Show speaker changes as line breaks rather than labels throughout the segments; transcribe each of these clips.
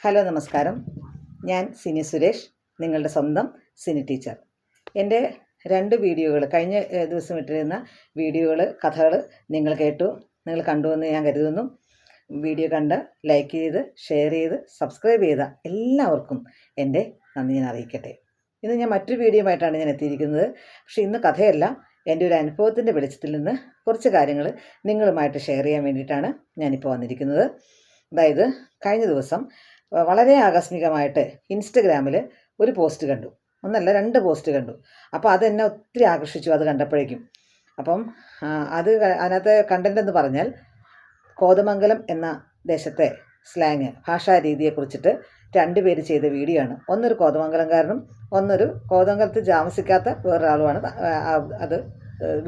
Hello നമസ്കാരം. ഞാൻ സിനി സുരേഷ്, നിങ്ങളുടെ സ്വന്തം സിനി ടീച്ചർ. എൻ്റെ 2 വീഡിയോകൾ കഴിഞ്ഞ ദിവസം ഇട്ടിരുന്ന വീഡിയോകൾ, കഥകൾ നിങ്ങൾ കേട്ടു, നിങ്ങൾ കണ്ടുവെന്ന് ഞാൻ കരുതുന്നു. വീഡിയോ കണ്ട് ലൈക്ക് ചെയ്ത് ഷെയർ ചെയ്ത് സബ്സ്ക്രൈബ് ചെയ്ത എല്ലാവർക്കും എൻ്റെ നന്ദി ഞാൻ അറിയിക്കട്ടെ. ഇന്ന് ഞാൻ മറ്റൊരു വീഡിയോയുമായിട്ടാണ് ഞാൻ എത്തിയിരിക്കുന്നത്. പക്ഷേ ഇന്ന് കഥയല്ല, എൻ്റെ ഒരു അനുഭവത്തിൻ്റെ വെളിച്ചത്തിൽ നിന്ന് കുറച്ച് കാര്യങ്ങൾ നിങ്ങളുമായിട്ട് ഷെയർ ചെയ്യാൻ വേണ്ടിയിട്ടാണ് ഞാനിപ്പോൾ വന്നിരിക്കുന്നത്. അതായത് കഴിഞ്ഞ ദിവസം വളരെ ആകസ്മികമായിട്ട് ഇൻസ്റ്റഗ്രാമിൽ ഒരു പോസ്റ്റ് കണ്ടു. ഒന്നല്ല, 2 പോസ്റ്റ് കണ്ടു. അപ്പോൾ അതെന്നെ ഒത്തിരി ആകർഷിച്ചു അത് കണ്ടപ്പോഴേക്കും. അപ്പം അതിനകത്തെ കണ്ടൻ്റ് എന്ന് പറഞ്ഞാൽ കോതമംഗലം എന്ന ദേശത്തെ സ്ലാങ് ഭാഷാ രീതിയെക്കുറിച്ചിട്ട് 2 പേര് ചെയ്ത വീഡിയോ ആണ്. ഒന്നൊരു കോതമംഗലംകാരനും ഒന്നൊരു കോതമംഗലത്ത് താമസിക്കാത്ത വേറൊരാളുമാണ് അത്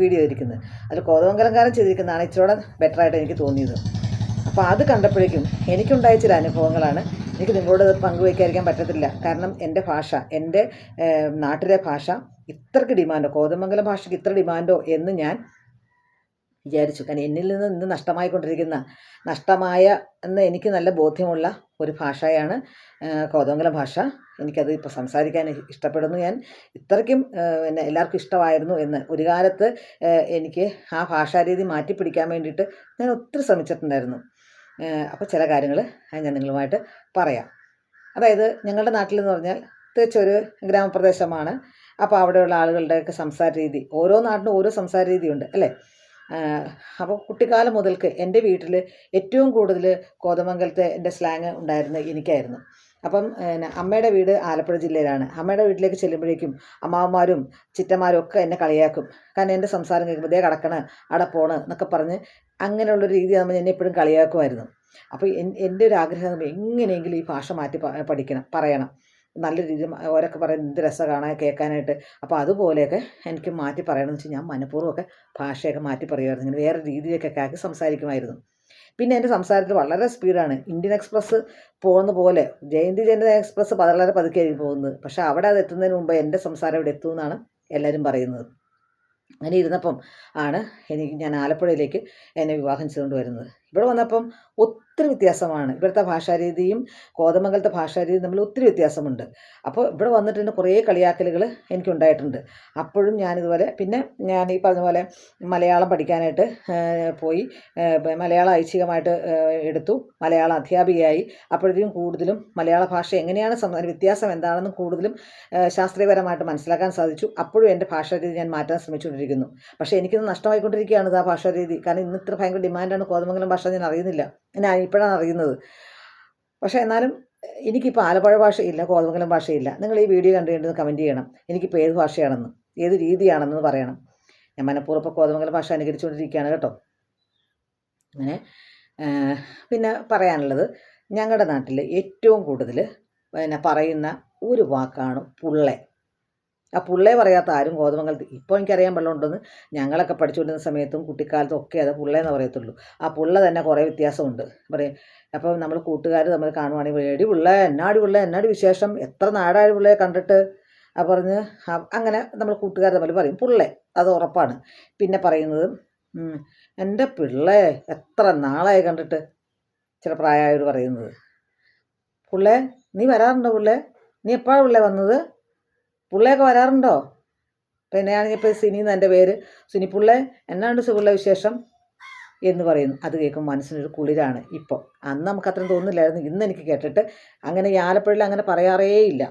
വീഡിയോ ഇരിക്കുന്നത്. അതിൽ കോതമംഗലംകാരൻ ചെയ്തിരിക്കുന്നതാണ് ഇച്ചിരൂടെ ബെറ്ററായിട്ട് എനിക്ക് തോന്നിയത്. അപ്പോൾ അത് കണ്ടപ്പോഴേക്കും എനിക്കുണ്ടായ ചില അനുഭവങ്ങളാണ്. എനിക്ക് നിങ്ങളോട് പങ്കുവയ്ക്കാതിരിക്കാൻ പറ്റത്തില്ല. കാരണം എൻ്റെ ഭാഷ, എൻ്റെ നാട്ടിലെ ഭാഷ ഇത്രയ്ക്ക് ഡിമാൻഡോ, കോതമംഗലം ഭാഷയ്ക്ക് ഇത്ര ഡിമാൻഡോ എന്ന് ഞാൻ വിചാരിച്ചു. കാരണം എന്നിൽ നിന്ന് ഇന്ന് നഷ്ടമായ എന്ന് എനിക്ക് നല്ല ബോധ്യമുള്ള ഒരു ഭാഷയാണ് കോതമംഗലം ഭാഷ. എനിക്കത് ഇപ്പോൾ സംസാരിക്കാൻ ഇഷ്ടപ്പെടുന്നു. ഞാൻ ഇത്രയ്ക്കും എല്ലാവർക്കും ഇഷ്ടമായിരുന്നു എന്ന് ഒരു കാലത്ത് എനിക്ക് ആ ഭാഷാരീതി മാറ്റിപ്പിടിക്കാൻ വേണ്ടിയിട്ട് ഞാൻ ഒത്തിരി ശ്രമിച്ചിട്ടുണ്ടായിരുന്നു. അപ്പോൾ ചില കാര്യങ്ങൾ ഞാൻ നിങ്ങളുമായിട്ട് പറയാം. അതായത് ഞങ്ങളുടെ നാട്ടിലെന്ന് പറഞ്ഞാൽ തികച്ചൊരു ഗ്രാമപ്രദേശമാണ്. അപ്പോൾ അവിടെയുള്ള ആളുകളുടെയൊക്കെ സംസാര രീതി, ഓരോ നാട്ടിനും ഓരോ സംസാര രീതിയുണ്ട് അല്ലേ. അപ്പോൾ കുട്ടിക്കാലം മുതൽക്ക് എൻ്റെ വീട്ടിൽ ഏറ്റവും കൂടുതൽ കോതമംഗലത്തെ എൻ്റെ സ്ലാങ് ഉണ്ടായിരുന്നത് എനിക്കായിരുന്നു. അപ്പം അമ്മയുടെ വീട് ആലപ്പുഴ ജില്ലയിലാണ്. അമ്മയുടെ വീട്ടിലേക്ക് ചെല്ലുമ്പോഴേക്കും അമ്മാവന്മാരും ചിറ്റന്മാരും ഒക്കെ എന്നെ കളിയാക്കും. കാരണം എൻ്റെ സംസാരം കേൾക്കുമ്പോൾ ദേ കടക്കണ അവിടെ പോണ് എന്നൊക്കെ പറഞ്ഞ് അങ്ങനെയുള്ളൊരു രീതി ആകുമ്പോൾ എന്നെ എപ്പോഴും കളിയാക്കുമായിരുന്നു. അപ്പോൾ എൻ്റെ ഒരു ആഗ്രഹം എങ്ങനെയെങ്കിലും ഈ ഭാഷ മാറ്റി പറയണം. നല്ല രീതിയിൽ ഓരൊക്കെ പറയുന്നത് എന്ത് രസം കേൾക്കാനായിട്ട്. അപ്പോൾ അതുപോലെയൊക്കെ എനിക്ക് മാറ്റി പറയണമെന്ന് വെച്ചാൽ ഞാൻ മനഃപൂർവ്വമൊക്കെ ഭാഷയൊക്കെ മാറ്റി പറയുമായിരുന്നു. ഇങ്ങനെ വേറെ രീതിയിലേക്കൊക്കെ ആക്കി സംസാരിക്കുമായിരുന്നു. പിന്നെ എൻ്റെ സംസാരത്തിൽ വളരെ സ്പീഡാണ്. ഇന്ത്യൻ എക്സ്പ്രസ് പോകുന്ന പോലെ ജയന്തി എക്സ്പ്രസ് വളരെ പതുക്കെയായിരിക്കും പോകുന്നത്. പക്ഷേ അവിടെ അത് എത്തുന്നതിന് മുമ്പ് എൻ്റെ സംസാരം ഇവിടെ എത്തുമെന്നാണ് എല്ലാവരും പറയുന്നത്. അങ്ങനെ ഇരുന്നപ്പം ആണ് ഞാൻ ആലപ്പുഴയിലേക്ക് എന്നെ വിവാഹം ചെയ്തുകൊണ്ട് വരുന്നത്. ഇവിടെ വന്നപ്പം ഒത്തിരി വ്യത്യാസമാണ്. ഇവിടുത്തെ ഭാഷാരീതിയും കോതമംഗലത്തെ ഭാഷാരീതിയും തമ്മിൽ ഒത്തിരി വ്യത്യാസമുണ്ട്. അപ്പോൾ ഇവിടെ വന്നിട്ട് തന്നെ കുറേ കളിയാക്കലുകൾ എനിക്കുണ്ടായിട്ടുണ്ട്. അപ്പോഴും ഞാനിതുപോലെ പിന്നെ ഞാൻ ഈ പറഞ്ഞ പോലെ മലയാളം പഠിക്കാനായിട്ട് പോയി. മലയാളം ഐച്ഛികമായിട്ട് എടുത്തു. മലയാളം അധ്യാപികയായി. അപ്പോഴത്തേക്കും കൂടുതലും മലയാള ഭാഷ എങ്ങനെയാണ് വ്യത്യാസം എന്താണെന്ന് കൂടുതലും ശാസ്ത്രീയപരമായിട്ട് മനസ്സിലാക്കാൻ സാധിച്ചു. അപ്പോഴും എൻ്റെ ഭാഷാരീതി ഞാൻ മാറ്റാൻ ശ്രമിച്ചുകൊണ്ടിരിക്കുന്നു. പക്ഷേ എനിക്കിത് നഷ്ടമായിക്കൊണ്ടിരിക്കുകയാണ് ആ ഭാഷാരീതി. കാരണം ഇന്ന് ഇത്ര ഭയങ്കര ഡിമാൻഡാണ് കോതമംഗലം ഭാഷ. ഞാൻ അറിയുന്നില്ല, ഞാൻ ഇപ്പോഴാണ് അറിയുന്നത്. പക്ഷേ എന്നാലും എനിക്കിപ്പോൾ ആലപ്പുഴ ഭാഷയില്ല, കോതമംഗലം ഭാഷയില്ല. നിങ്ങൾ ഈ വീഡിയോ കണ്ടുകൊണ്ട് കമൻറ്റ് ചെയ്യണം എനിക്കിപ്പോൾ ഏത് ഭാഷയാണെന്ന്, ഏത് രീതിയാണെന്ന് പറയണം. ഞാൻ മനഃപൂർവ്വം കോതമംഗലം ഭാഷ അനുകരിച്ചുകൊണ്ടിരിക്കുകയാണ് കേട്ടോ. അങ്ങനെ പിന്നെ പറയാനുള്ളത്, ഞങ്ങളുടെ നാട്ടിൽ ഏറ്റവും കൂടുതൽ പറയുന്ന ഒരു വാക്കാണ് പുള്ളേ. ആ പുള്ളേ പറയാത്ത ആരും കോതമംഗലത്ത് ഇപ്പോൾ എനിക്കറിയാൻ പാടുണ്ടെന്ന്. ഞങ്ങളൊക്കെ പഠിച്ചുകൊണ്ടിരുന്ന സമയത്തും കുട്ടിക്കാലത്തും ഒക്കെ അത് പുള്ളേന്ന് പറയത്തുള്ളൂ. ആ പുള്ള തന്നെ കുറേ വ്യത്യാസമുണ്ട് പറയും. അപ്പോൾ നമ്മൾ കൂട്ടുകാർ നമ്മൾ കാണുവാണെങ്കിൽ എടി പുള്ളേ, എന്നാടി പുള്ളേ, എന്നാടി വിശേഷം, എത്ര നാടാടി പുള്ളയെ കണ്ടിട്ട് പറഞ്ഞ് അങ്ങനെ നമ്മൾ കൂട്ടുകാർ തമ്മിൽ പറയും പുള്ളേ, അത് ഉറപ്പാണ്. പിന്നെ പറയുന്നത് എൻ്റെ പിള്ളേ എത്ര നാളായി കണ്ടിട്ട്, ചില പ്രായമായവർ പറയുന്നത്. പുള്ളേ നീ വരാറുണ്ടോ, പുള്ളേ നീ എപ്പോഴാണ് പുള്ളേ വന്നത്, പുള്ളയൊക്കെ വരാറുണ്ടോ. പിന്നെ ഞാനിപ്പോൾ സിനിന്ന് എൻ്റെ പേര്, സുനി പുള്ളേ എന്നാണ്ട് സുഖമുള്ള വിശേഷം എന്ന് പറയുന്നു. അത് കേൾക്കുമ്പോൾ മനസ്സിനൊരു കുളിരാണ്. ഇപ്പോൾ അന്ന് നമുക്ക് അത്രയും തോന്നില്ലായിരുന്നു. ഇന്ന് എനിക്ക് കേട്ടിട്ട് അങ്ങനെ ഈ ആലപ്പുഴയിൽ അങ്ങനെ പറയാറേ ഇല്ല.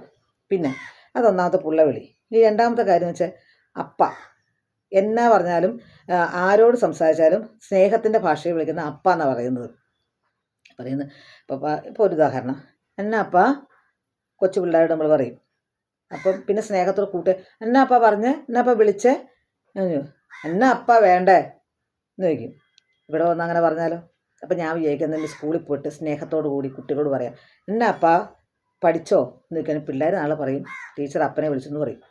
പിന്നെ അതൊന്നാമത്തെ പുള്ളവിളി. ഇനി രണ്ടാമത്തെ കാര്യം എന്ന് വെച്ചാൽ അപ്പ. എന്നാ പറഞ്ഞാലും ആരോട് സംസാരിച്ചാലും സ്നേഹത്തിൻ്റെ ഭാഷയിൽ വിളിക്കുന്ന അപ്പ എന്നാണ് പറയുന്നത്. ഇപ്പോൾ ഒരു ഉദാഹരണം, എന്നാ അപ്പ കൊച്ചു പിള്ളേരോട് നമ്മൾ പറയും. അപ്പം പിന്നെ സ്നേഹത്തോട് കൂട്ട് എന്നാ അപ്പ പറഞ്ഞ്, എന്നാ അപ്പ വിളിച്ചേ, എന്നാ അപ്പ വേണ്ടേ എന്ന് ചോദിക്കും. ഇവിടെ വന്ന് അങ്ങനെ പറഞ്ഞാലോ. അപ്പം ഞാൻ വിചാരിക്കുന്നത് സ്കൂളിൽ പോയിട്ട് സ്നേഹത്തോടു കൂടി കുട്ടികളോട് പറയാം, എന്നാ അപ്പ പഠിച്ചോ എന്ന് ചോദിക്കാൻ പിള്ളേർ നാളെ പറയും ടീച്ചർ അപ്പനെ വിളിച്ചെന്ന് പറയും.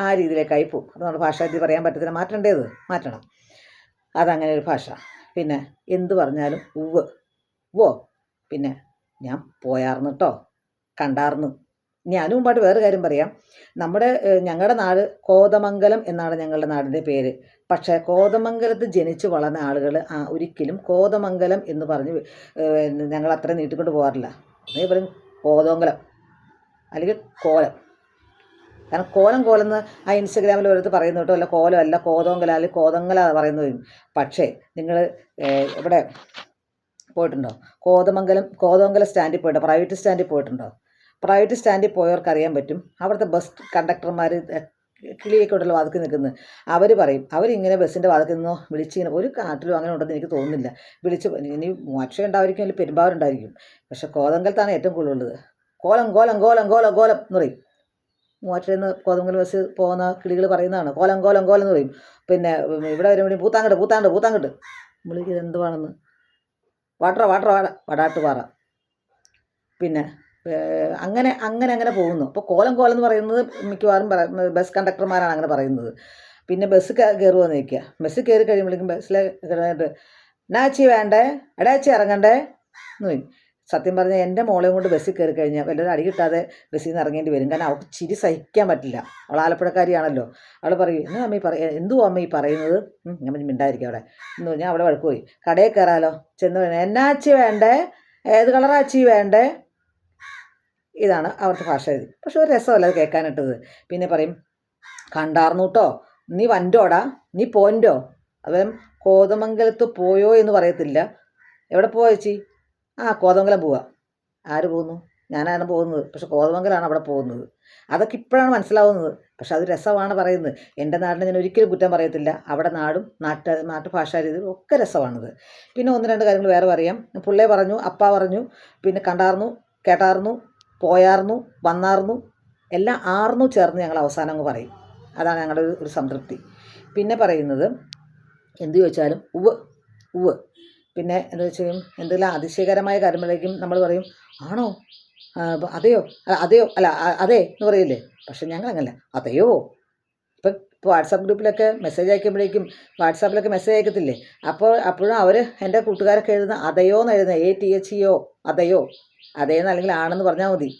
ആ രീതിയിലേക്കായി പോകും. അപ്പോൾ നമ്മുടെ ഭാഷാരീതി പറയാൻ പറ്റത്തില്ല. മാറ്റണം. അതങ്ങനെ ഒരു ഭാഷ. പിന്നെ എന്ത് പറഞ്ഞാലും ഉവ്വ് ഓ, പിന്നെ ഞാൻ പോയാർന്ന് കേട്ടോ, കണ്ടാർന്ന്. ഇനി അതിനു മുമ്പായിട്ട് വേറെ കാര്യം പറയാം. ഞങ്ങളുടെ നാട് കോതമംഗലം എന്നാണ് ഞങ്ങളുടെ നാടിൻ്റെ പേര്. പക്ഷേ കോതമംഗലത്ത് ജനിച്ചു വളർന്ന ആളുകൾ ഒരിക്കലും കോതമംഗലം എന്ന് പറഞ്ഞ് ഞങ്ങൾ അത്ര നീട്ടിക്കൊണ്ട് പോകാറില്ല. നീ പറയും കോതോങ്കലം അല്ലെങ്കിൽ കോലം. കാരണം കോലം എന്ന് ആ ഇൻസ്റ്റഗ്രാമിൽ ഓരോരുത്തർ പറയുന്നു കേട്ടോ, അല്ല കോലം അല്ല കോതോങ്കല അല്ലെങ്കിൽ കോതങ്കല പറയുന്നത്. പക്ഷേ നിങ്ങൾ ഇവിടെ പോയിട്ടുണ്ടോ? കോതമംഗലം സ്റ്റാൻഡിൽ പോയിട്ടുണ്ടോ? പ്രൈവറ്റ് സ്റ്റാൻഡിൽ പോയിട്ടുണ്ടോ? പ്രൈവറ്റ് സ്റ്റാൻഡിൽ പോയവർക്ക് അറിയാൻ പറ്റും. അവിടുത്തെ ബസ് കണ്ടക്ടർമാർ കിളിയൊക്കെ ഉണ്ടല്ലോ വാതിൽക്ക് നിൽക്കുന്നത്. അവർ പറയും, അവരിങ്ങനെ ബസ്സിൻ്റെ വാതിൽക്ക് നിന്നോ വിളിച്ചിങ്ങനെ, ഒരു കാട്ടിലും അങ്ങനെ ഉണ്ടെന്ന് എനിക്ക് തോന്നുന്നില്ല, വിളിച്ച് ഇനി മോക്ഷ ഉണ്ടായിരിക്കും അല്ലെങ്കിൽ പെരുമ്പാവൂരുണ്ടായിരിക്കും. പക്ഷേ കോതങ്കലത്താണ് ഏറ്റവും കൂടുതലുള്ളത്. കോലം കോലം കോലം കോലം കോലം എന്ന് പറയും. മൂവാറ്റിൽ നിന്ന് കോതമംഗലം ബസ് പോകുന്ന കിളികൾ പറയുന്നതാണ് കോലം കോലം കോലം എന്ന് പറയും. പിന്നെ ഇവിടെ വരുമ്പോഴേ പൂത്താങ്കട്ട് വിളിക്കുന്നത് എന്തുവാണെന്ന്, വടാട്ടുപാറ. പിന്നെ അങ്ങനെ അങ്ങനെ അങ്ങനെ പോകുന്നു. അപ്പോൾ കോലം എന്ന് പറയുന്നത് മിക്കവാറും ബസ് കണ്ടക്ടർമാരാണ് അങ്ങനെ പറയുന്നത്. പിന്നെ ബസ് കയറുമോ എന്ന് ചോദിക്കുക. ബസ് കയറി കഴിയുമ്പോഴേക്കും ബസ്സിലെ നാച്ചി വേണ്ടേ, എടാച്ചി ഇറങ്ങണ്ടേ എന്ന് പറയും. സത്യം പറഞ്ഞാൽ എൻ്റെ മോളെയും കൊണ്ട് ബസ്സിൽ കയറി കഴിഞ്ഞാൽ വല്ലതും അടി കിട്ടാതെ ബസ്സിൽ നിന്ന് ഇറങ്ങേണ്ടി വരും. കാരണം അവൾക്ക് ചിരി സഹിക്കാൻ പറ്റില്ല. അവൾ ആലപ്പുഴക്കാരിയാണല്ലോ. അവൾ പറയും, എന്തുവാ അമ്മ ഈ പറയുന്നത്, ഞാൻ മിണ്ടായിരിക്കും അവിടെ എന്ന് പറഞ്ഞാൽ അവിടെ വഴക്ക് പോയി. കടയിൽ കയറാലോ, ചെന്ന് എന്നാച്ചി വേണ്ടേ, ഏത് കളറാച്ചി വേണ്ടേ, ഇതാണ് അവിടുത്തെ ഭാഷ. പക്ഷെ ഒരു രസമല്ല അത് കേൾക്കാനിട്ടത്. പിന്നെ പറയും കണ്ടാർന്നു കേട്ടോ, നീ വൻ്റോടാ, നീ പോൻ്റോ. അതുപോലെ കോതമംഗലത്ത് പോയോ എന്ന് പറയത്തില്ല. എവിടെ പോവാ ചേച്ചി? കോതമംഗലം പോവാ. ആര് പോകുന്നു? ഞാനാണ് പോകുന്നത്. പക്ഷെ കോതമംഗലമാണ് അവിടെ പോകുന്നത്. അതൊക്കെ ഇപ്പോഴാണ് മനസ്സിലാവുന്നത്. പക്ഷെ അത് രസമാണ് പറയുന്നത്. എൻ്റെ നാടിനെ ഞാൻ ഒരിക്കലും കുറ്റം പറയത്തില്ല. അവിടെ നാട്ടുഭാഷാ രീതിയും ഒക്കെ രസമാണിത്. പിന്നെ ഒന്ന് രണ്ട് കാര്യങ്ങൾ വേറെ പറയാം. പുള്ളേ പറഞ്ഞു, അപ്പ പറഞ്ഞു, പിന്നെ കണ്ടാർന്നു, കേട്ടാർന്നു, പോയാർന്നു, വന്നാർന്നു, എല്ലാം ആർന്നു ചേർന്ന് ഞങ്ങൾ അവസാനം അങ്ങ് പറയും. അതാണ് ഞങ്ങളുടെ ഒരു സംതൃപ്തി. പിന്നെ പറയുന്നത് എന്ത് ചോദിച്ചാലും ഉവ്. പിന്നെ എന്താ വെച്ചാൽ എന്തെങ്കിലും അതിശയകരമായ കാര്യങ്ങളിലേക്കും നമ്മൾ പറയും ആണോ, അതെയോ അല്ല അതെ എന്ന് പറയില്ലേ. പക്ഷെ ഞങ്ങളങ്ങനല്ല, അതെയോ. ഇപ്പം വാട്സാപ്പ് ഗ്രൂപ്പിലൊക്കെ മെസ്സേജ് അയക്കുമ്പോഴേക്കും വാട്സാപ്പിലൊക്കെ മെസ്സേജ് അയക്കത്തില്ലേ, അപ്പോഴും അവർ എൻ്റെ കൂട്ടുകാരൊക്കെ എഴുതുന്ന അതെയോ എന്ന് എഴുതുന്നത് ATHEO, അതെയോ, അതേന്ന് അല്ലെങ്കിൽ ആണെന്ന് പറഞ്ഞാൽ മതി.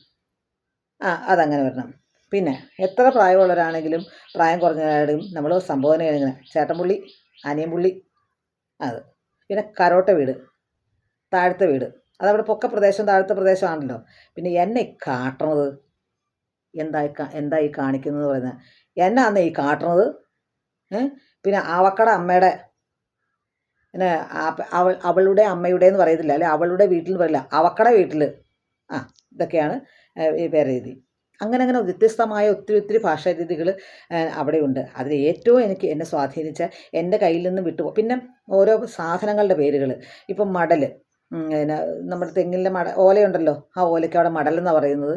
അതങ്ങനെ വരണം. പിന്നെ എത്ര പ്രായമുള്ളവരാണെങ്കിലും പ്രായം കുറഞ്ഞവരാണെങ്കിലും നമ്മൾ സംബോധന ചെയ്യുന്നത് ചേട്ടൻ പുള്ളി, അനിയൻ പുള്ളി, അത്. പിന്നെ കരോട്ട വീട്, താഴത്തെ വീട്, അതവിടെ പൊക്ക പ്രദേശം താഴത്തെ പ്രദേശമാണല്ലോ. പിന്നെ എന്നെ കാട്ടണത് എന്തായി കാണിക്കുന്നത് പറയുന്നത്, എന്നാന്ന് ഈ കാട്ടണത്. പിന്നെ അവക്കടെ അമ്മയുടെ, പിന്നെ അവളുടെ അമ്മയുടെ എന്ന് പറയത്തില്ല, അല്ലെ അവളുടെ വീട്ടിൽ എന്ന് പറയില്ല, അവക്കടെ വീട്ടിൽ. ഇതൊക്കെയാണ് ഈ പേര്. അങ്ങനെ വ്യത്യസ്തമായ ഒത്തിരി ഭാഷാ രീതികൾ അവിടെയുണ്ട്. അതിൽ ഏറ്റവും എന്നെ സ്വാധീനിച്ച, എൻ്റെ കയ്യിൽ നിന്ന് വിട്ടുപോകും. പിന്നെ ഓരോ സാധനങ്ങളുടെ പേരുകൾ. ഇപ്പം മടൽ, പിന്നെ നമ്മുടെ തെങ്ങിൻ്റെ ഓലയുണ്ടല്ലോ, ആ ഓലയ്ക്ക് അവിടെ മടലെന്നാണ് പറയുന്നത്.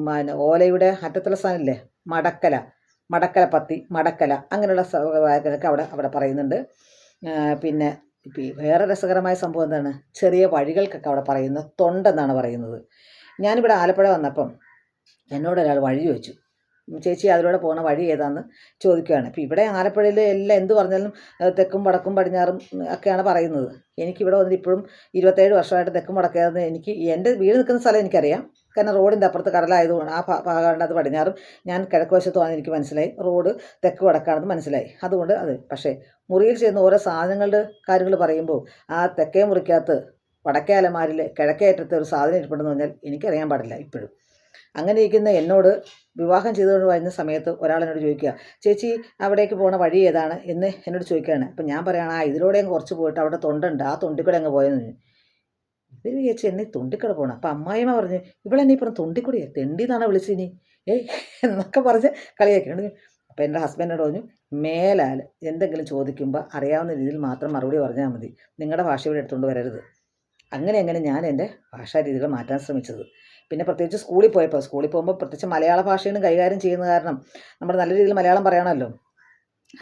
പിന്നെ ഓലയുടെ അറ്റത്തുള്ള സാധനമില്ലേ, മടക്കലപ്പത്തി, മടക്കല, അങ്ങനെയുള്ള കാര്യങ്ങളൊക്കെ അവിടെ പറയുന്നുണ്ട്. പിന്നെ വേറെ രസകരമായ സംഭവം എന്താണ്, ചെറിയ വഴികൾക്കൊക്കെ അവിടെ പറയുന്നത് തൊണ്ടെന്നാണ് പറയുന്നത്. ഞാനിവിടെ ആലപ്പുഴ വന്നപ്പം എന്നോടൊരാൾ വഴി ചോദിച്ചു, ചേച്ചി അതിലൂടെ പോകുന്ന വഴി ഏതാണെന്ന് ചോദിക്കുകയാണ്. ഇപ്പോൾ ഇവിടെ ആലപ്പുഴയിൽ എല്ലാം എന്ത് പറഞ്ഞാലും തെക്കും വടക്കും പടിഞ്ഞാറും ഒക്കെയാണ് പറയുന്നത്. എനിക്കിവിടെ വന്നിട്ട് ഇപ്പോഴും 27 വർഷമായിട്ട് തെക്കും വടക്കേന്ന് എൻ്റെ വീട് നിൽക്കുന്ന സ്ഥലം എനിക്കറിയാം. കാരണം റോഡിൻ്റെ അപ്പുറത്ത് കടലായതുകൊണ്ട് ആ ഭാഗമാണ് അത് പടിഞ്ഞാറും, ഞാൻ കിഴക്ക് വശത്തുമാണ് എനിക്ക് മനസ്സിലായി. റോഡ് തെക്ക് വടക്കാണെന്ന് മനസ്സിലായി. അതുകൊണ്ട് അത്. പക്ഷേ മുറിയിൽ ചെയ്യുന്ന ഓരോ സാധനങ്ങളുടെ കാര്യങ്ങൾ പറയുമ്പോൾ ആ തെക്കേ മുറിക്കകത്ത് വടക്കേ അലമാരിൽ കിഴക്കേ അറ്റത്ത് ഒരു സാധനം ഇരിപ്പുണ്ടെന്ന് പറഞ്ഞാൽ എനിക്കറിയാൻ പാടില്ല ഇപ്പോഴും. അങ്ങനെ ഇരിക്കുന്ന എന്നോട് വിവാഹം ചെയ്തുകൊണ്ട് വരുന്ന സമയത്ത് ഒരാളെന്നോട് ചോദിക്കുക, ചേച്ചി അവിടേക്ക് പോകുന്ന വഴി ഏതാണ് എന്ന് എന്നോട് ചോദിക്കുകയാണ്. അപ്പം ഞാൻ പറയുകയാണ്, ഇതിലൂടെ അങ്ങ് കുറച്ച് പോയിട്ട് അവിടെ തൊണ്ടുണ്ട്, ആ തൊണ്ടിക്കൂടെ അങ്ങ് പോയെന്ന്. ഇവർ ചേച്ചി എന്നെ തൊണ്ടിക്കൂടെ പോകണം. അപ്പം അമ്മായിമ്മ പറഞ്ഞു, ഇവളെന്നെ ഇപ്പം തൊണ്ടിക്കൂടിയെ തെണ്ടിന്നാണ് വിളിച്ചിനി എന്നൊക്കെ പറഞ്ഞ് കളിയാക്കിയാണ്. അപ്പം എൻ്റെ ഹസ്ബൻഡിനോട് പറഞ്ഞു, മേലാൽ എന്തെങ്കിലും ചോദിക്കുമ്പോൾ അറിയാവുന്ന രീതിയിൽ മാത്രം മറുപടി പറഞ്ഞാൽ മതി, നിങ്ങളുടെ ഭാഷ ഇവിടെ എടുത്തുകൊണ്ട് വരരുത്. അങ്ങനെ ഞാൻ എൻ്റെ ഭാഷാ രീതികൾ മാറ്റാൻ ശ്രമിച്ചത്. പിന്നെ പ്രത്യേകിച്ച് സ്കൂളിൽ പോകുമ്പോൾ പ്രത്യേകിച്ച് മലയാള ഭാഷയാണ് കൈകാര്യം ചെയ്യുന്ന കാരണം നമ്മൾ നല്ല രീതിയിൽ മലയാളം പറയണമല്ലോ.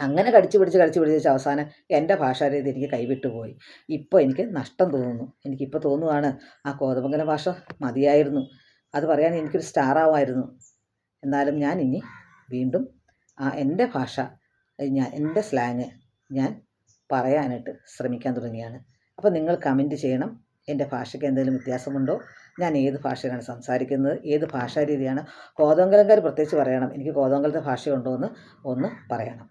അങ്ങനെ കടിച്ചു പിടിച്ച് അവസാനം എൻ്റെ ഭാഷാ രീതി എനിക്ക് കൈവിട്ടു പോയി. ഇപ്പോൾ എനിക്ക് നഷ്ടം തോന്നുന്നു. എനിക്കിപ്പോൾ തോന്നുവാണ് ആ കോതമംഗലം ഭാഷ മതിയായിരുന്നു, അത് പറയാൻ എനിക്കൊരു സ്റ്റാറാവുമായിരുന്നു. എന്നാലും ഞാൻ ഇനി വീണ്ടും എൻ്റെ ഭാഷ, എൻ്റെ സ്ലാങ് ഞാൻ പറയാനായിട്ട് ശ്രമിക്കാൻ തുടങ്ങിയാണ്. അപ്പോൾ നിങ്ങൾ കമൻറ്റ് ചെയ്യണം, എൻ്റെ ഭാഷയ്ക്ക് എന്തെങ്കിലും വ്യത്യാസമുണ്ടോ, ഞാൻ ഏത് ഭാഷയിലാണ് സംസാരിക്കുന്നത്, ഏത് ഭാഷാ രീതിയാണ്. കോതമംഗലംകാർ പ്രത്യേകിച്ച് പറയണം, എനിക്ക് കോതമംഗലത്തെ ഭാഷയുണ്ടോ എന്ന് ഒന്ന് പറയണം.